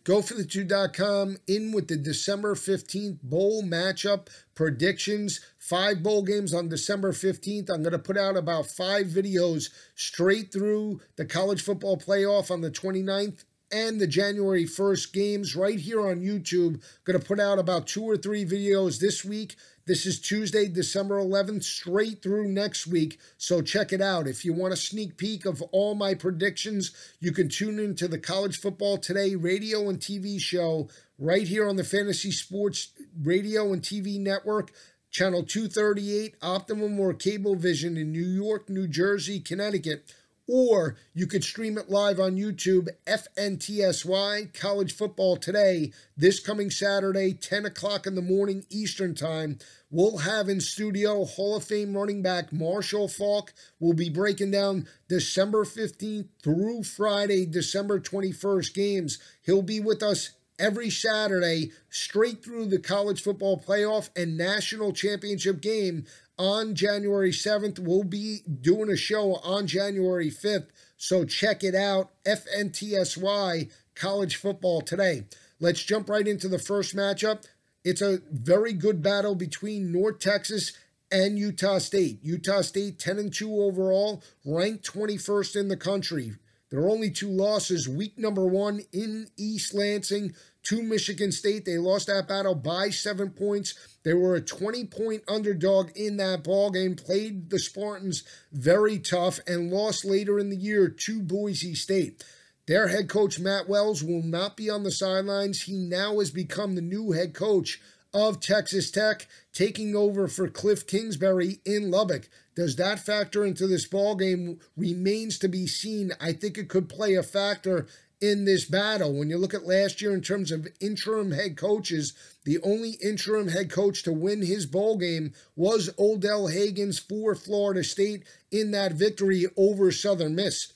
GoForThe2.com in with the December 15th bowl matchup predictions. 5 bowl games on December 15th. I'm going to put out about 5 videos straight through the college football playoff on the 29th and the January 1st games right here on YouTube. Going to put out about 2 or 3 videos this week. This is Tuesday, December 11th, straight through next week, so check it out. If you want a sneak peek of all my predictions, you can tune into the College Football Today radio and TV show right here on the Fantasy Sports Radio and TV Network, Channel 238, Optimum or Cablevision in New York, New Jersey, Connecticut. Or you could stream it live on YouTube, FNTSY, College Football Today, this coming Saturday, 10 o'clock in the morning Eastern Time. We'll have in studio Hall of Fame running back Marshall Faulk. We'll be breaking down December 15th through Friday, December 21st games. He'll be with us every Saturday, straight through the college football playoff and national championship game. On January 7th, we'll be doing a show on January 5th, so check it out, FNTSY, College Football Today. Let's jump right into the first matchup. It's a very good battle between North Texas and Utah State. Utah State 10-2 overall, ranked 21st in the country. There are only 2 losses. Week number 1 in East Lansing to Michigan State. They lost that battle by 7 points. They were a 20-point underdog in that ball game, played the Spartans very tough, and lost later in the year to Boise State. Their head coach, Matt Wells, will not be on the sidelines. He now has become the new head coach of Texas Tech, taking over for Cliff Kingsbury in Lubbock. Does that factor into this ball game? Remains to be seen. I think it could play a factor in this battle. When you look at last year in terms of interim head coaches, the only interim head coach to win his bowl game was Odell Haggins for Florida State in that victory over Southern Miss.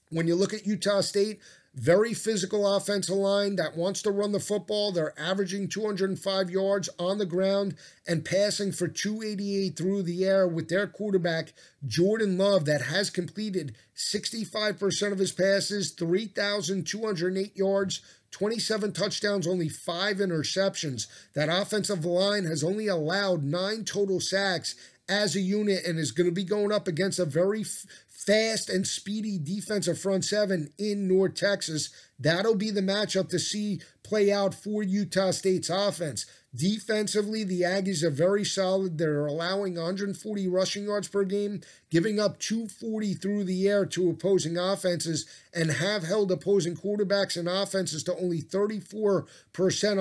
When you look at Utah State, very physical offensive line that wants to run the football. They're averaging 205 yards on the ground and passing for 288 through the air with their quarterback, Jordan Love, that has completed 65% of his passes, 3,208 yards, 27 touchdowns, only 5 interceptions. That offensive line has only allowed 9 total sacks as a unit and is going to be going up against a very fast and speedy defensive front 7 in North Texas. That'll be the matchup to see play out for Utah State's offense. Defensively, the Aggies are very solid. They're allowing 140 rushing yards per game, giving up 240 through the air to opposing offenses, and have held opposing quarterbacks and offenses to only 34%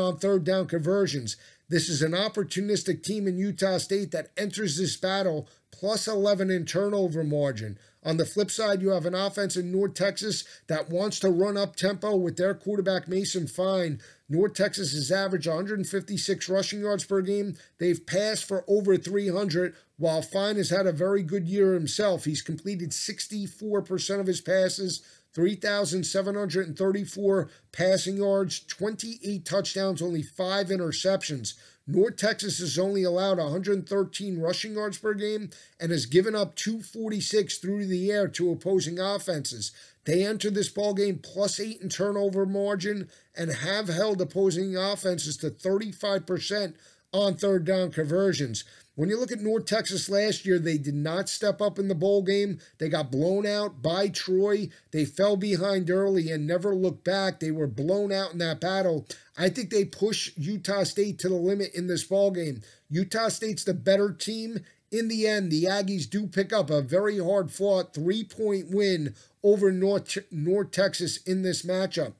on third down conversions. This is an opportunistic team in Utah State that enters this battle plus 11 in turnover margin. On the flip side, you have an offense in North Texas that wants to run up tempo with their quarterback Mason Fine. North Texas has averaged 156 rushing yards per game. They've passed for over 300, while Fine has had a very good year himself. He's completed 64% of his passes, 3,734 passing yards, 28 touchdowns, only 5 interceptions. North Texas has only allowed 113 rushing yards per game and has given up 246 through the air to opposing offenses. They enter this ballgame plus 8 in turnover margin and have held opposing offenses to 35% on third down conversions. When you look at North Texas last year, they did not step up in the bowl game. They got blown out by Troy. They fell behind early and never looked back. They were blown out in that battle. I think they push Utah State to the limit in this ball game. Utah State's the better team. In the end, the Aggies do pick up a very hard-fought 3-point win over North Texas in this matchup.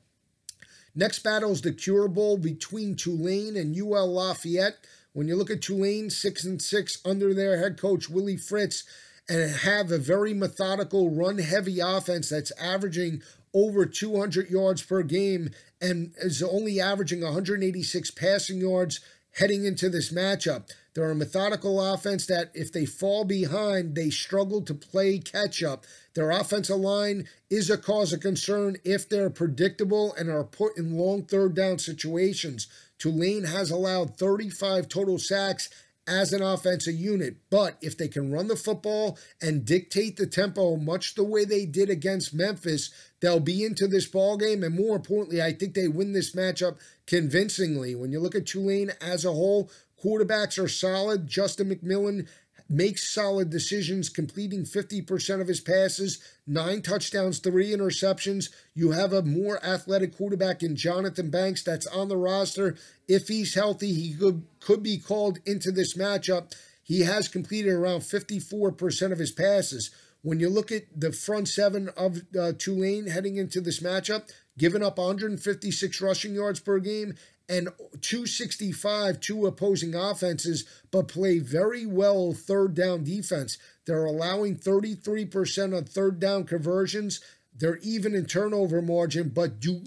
Next battle is the Cure Bowl between Tulane and UL Lafayette. When you look at Tulane, 6-6 under their head coach, Willie Fritz, and have a very methodical, run-heavy offense that's averaging over 200 yards per game and is only averaging 186 passing yards heading into this matchup. They're a methodical offense that if they fall behind, they struggle to play catch-up. Their offensive line is a cause of concern if they're predictable and are put in long third down situations. Tulane has allowed 35 total sacks as an offensive unit. But if they can run the football and dictate the tempo much the way they did against Memphis, they'll be into this ball game. And more importantly, I think they win this matchup convincingly. When you look at Tulane as a whole, quarterbacks are solid. Justin McMillan makes solid decisions, completing 50% of his passes, 9 touchdowns, 3 interceptions. You have a more athletic quarterback in Jonathan Banks that's on the roster. If he's healthy, he could be called into this matchup. He has completed around 54% of his passes. When you look at the front seven of Tulane heading into this matchup, giving up 156 rushing yards per game and 265 to opposing offenses, but play very well third down defense. They're allowing 33% on third down conversions. They're even in turnover margin, but do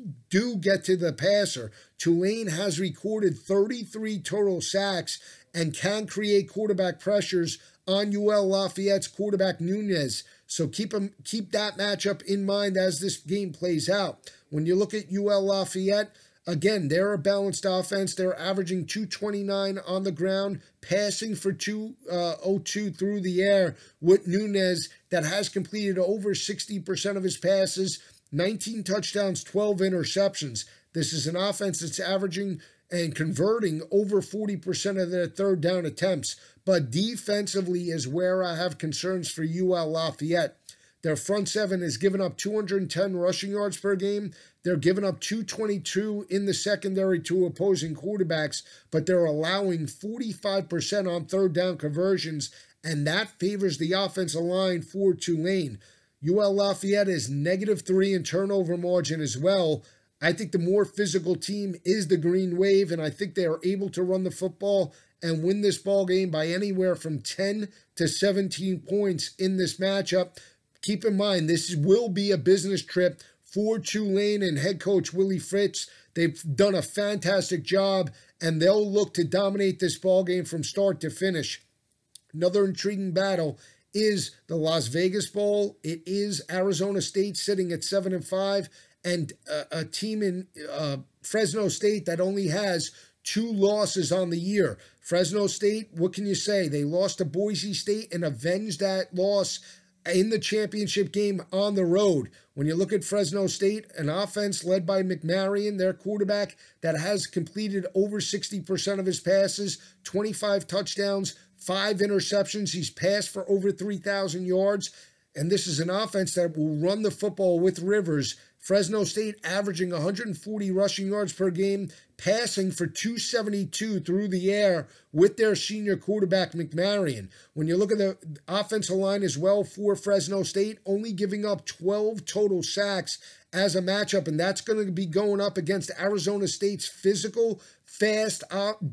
get to the passer. Tulane has recorded 33 total sacks and can create quarterback pressures on UL Lafayette's quarterback Nunez. So keep that matchup in mind as this game plays out. When you look at UL Lafayette, again, they're a balanced offense. They're averaging 229 on the ground, passing for 202 through the air with Nunez that has completed over 60% of his passes, 19 touchdowns, 12 interceptions. This is an offense that's averaging and converting over 40% of their third down attempts. But defensively is where I have concerns for UL Lafayette. Their front seven has given up 210 rushing yards per game. They're giving up 222 in the secondary to opposing quarterbacks, but they're allowing 45% on third down conversions, and that favors the offensive line for Tulane. UL Lafayette is -3 in turnover margin as well. I think the more physical team is the Green Wave, and I think they are able to run the football and win this ball game by anywhere from 10 to 17 points in this matchup. Keep in mind, this will be a business trip for Tulane and head coach Willie Fritz. They've done a fantastic job, and they'll look to dominate this ball game from start to finish. Another intriguing battle is the Las Vegas Bowl. It is Arizona State sitting at 7-5, and a team in Fresno State that only has 2 losses on the year. Fresno State, what can you say? They lost to Boise State and avenged that loss in the championship game on the road. When you look at Fresno State, an offense led by McMarion, their quarterback, that has completed over 60% of his passes, 25 touchdowns, 5 interceptions. He's passed for over 3,000 yards. And this is an offense that will run the football with Rivers. Fresno State averaging 140 rushing yards per game, passing for 272 through the air with their senior quarterback, McMarion. When you look at the offensive line as well for Fresno State, only giving up 12 total sacks as a matchup, and that's going to be going up against Arizona State's physical, fast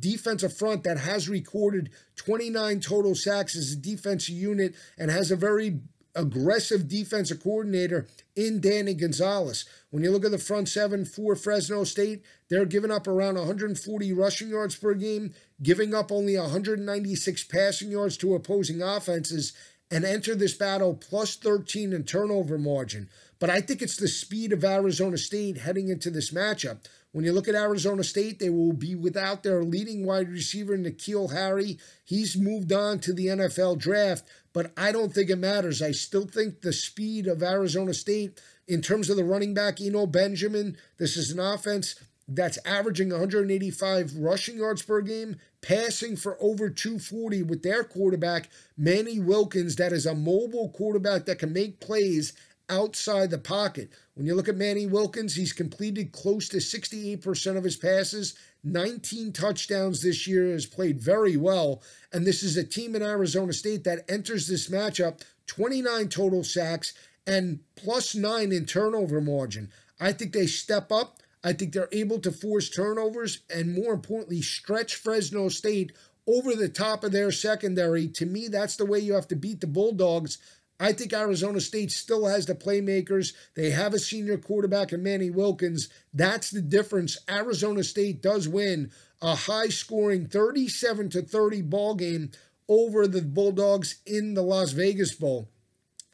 defensive front that has recorded 29 total sacks as a defensive unit and has a very aggressive defensive coordinator in Danny Gonzalez. When you look at the front seven for Fresno State, they're giving up around 140 rushing yards per game, giving up only 196 passing yards to opposing offenses, and enter this battle plus 13 in turnover margin. But I think it's the speed of Arizona State heading into this matchup. When you look at Arizona State, they will be without their leading wide receiver, N'Keal Harry. He's moved on to the NFL draft, but I don't think it matters. I still think the speed of Arizona State, in terms of the running back, Eno Benjamin, this is an offense that's averaging 185 rushing yards per game, passing for over 240 with their quarterback, Manny Wilkins, that is a mobile quarterback that can make plays outside the pocket. When you look at Manny Wilkins, he's completed close to 68% of his passes, 19 touchdowns this year, has played very well. And this is a team in Arizona State that enters this matchup 29 total sacks and plus 9 in turnover margin. I think they step up. I think they're able to force turnovers and, more importantly, stretch Fresno State over the top of their secondary. To me, that's the way you have to beat the Bulldogs. I think Arizona State still has the playmakers. They have a senior quarterback in Manny Wilkins. That's the difference. Arizona State does win a high-scoring 37-30 ball game over the Bulldogs in the Las Vegas Bowl.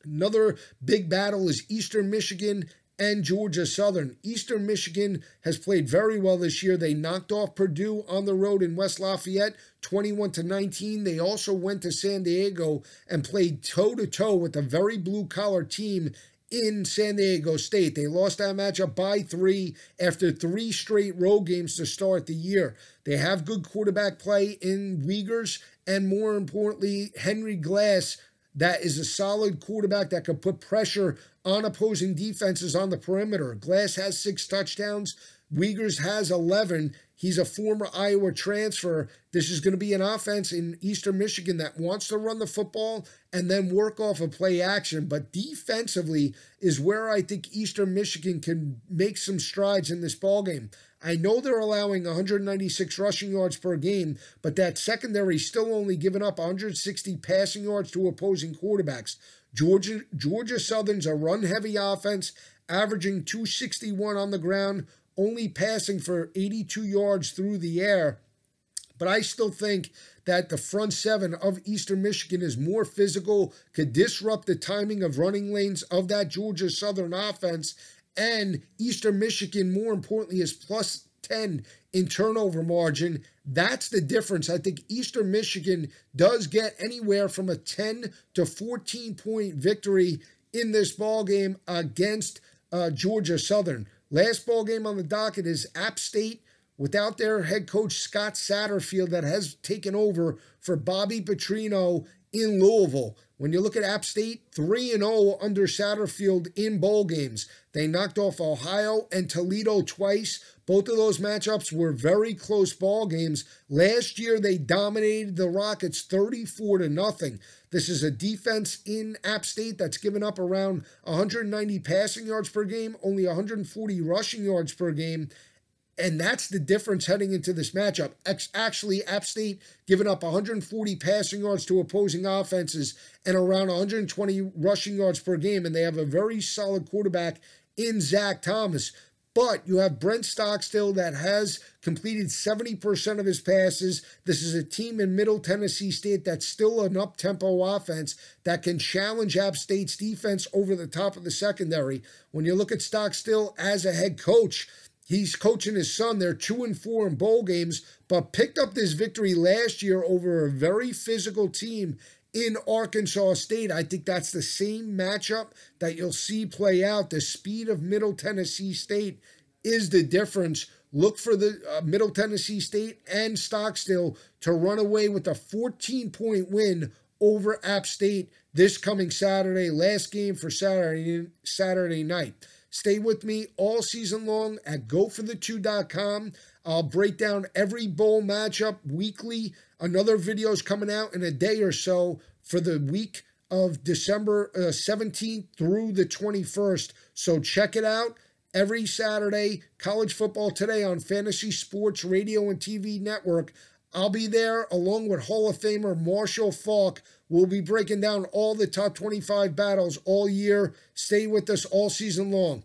Another big battle is Eastern Michigan and Georgia Southern. Eastern Michigan has played very well this year. They knocked off Purdue on the road in West Lafayette, 21-19. They also went to San Diego and played toe-to-toe with a very blue-collar team in San Diego State. They lost that matchup by 3 after 3 straight road games to start the year. They have good quarterback play in Wiegers, and more importantly, Henry Glass. That is a solid quarterback that can put pressure on opposing defenses on the perimeter. Glass has 6 touchdowns. Wiegers has 11. He's a former Iowa transfer. This is going to be an offense in Eastern Michigan that wants to run the football and then work off of play action. But defensively is where I think Eastern Michigan can make some strides in this ballgame. I know they're allowing 196 rushing yards per game, but that secondary is still only giving up 160 passing yards to opposing quarterbacks. Georgia Southern's a run-heavy offense, averaging 261 on the ground, only passing for 82 yards through the air. But I still think that the front seven of Eastern Michigan is more physical, could disrupt the timing of running lanes of that Georgia Southern offense. And Eastern Michigan, more importantly, is plus 10 in turnover margin. That's the difference. I think Eastern Michigan does get anywhere from a 10 to 14-point victory in this ball game against Georgia Southern. Last ball game on the docket is App State without their head coach Scott Satterfield that has taken over for Bobby Petrino in Louisville. When you look at App State, 3-0 under Satterfield in bowl games. They knocked off Ohio and Toledo twice. Both of those matchups were very close ball games. Last year, they dominated the Rockets 34-0. This is a defense in App State that's given up around 190 passing yards per game, only 140 rushing yards per game. And that's the difference heading into this matchup. Actually, App State giving up 140 passing yards to opposing offenses and around 120 rushing yards per game. And they have a very solid quarterback in Zach Thomas. But you have Brent Stockstill that has completed 70% of his passes. This is a team in Middle Tennessee State that's still an up-tempo offense that can challenge App State's defense over the top of the secondary. When you look at Stockstill as a head coach, he's coaching his son. They're 2-4 in bowl games, but picked up this victory last year over a very physical team in Arkansas State. I think that's the same matchup that you'll see play out. The speed of Middle Tennessee State is the difference. Look for the Middle Tennessee State and Stockstill to run away with a 14-point win over App State this coming Saturday. Last game for Saturday night. Stay with me all season long at GoForThe2.com. I'll break down every bowl matchup weekly. Another video is coming out in a day or so for the week of December 17th through the 21st. So check it out every Saturday. College Football Today on Fantasy Sports Radio and TV Network. I'll be there along with Hall of Famer Marshall Faulk. We'll be breaking down all the top 25 battles all year. Stay with us all season long.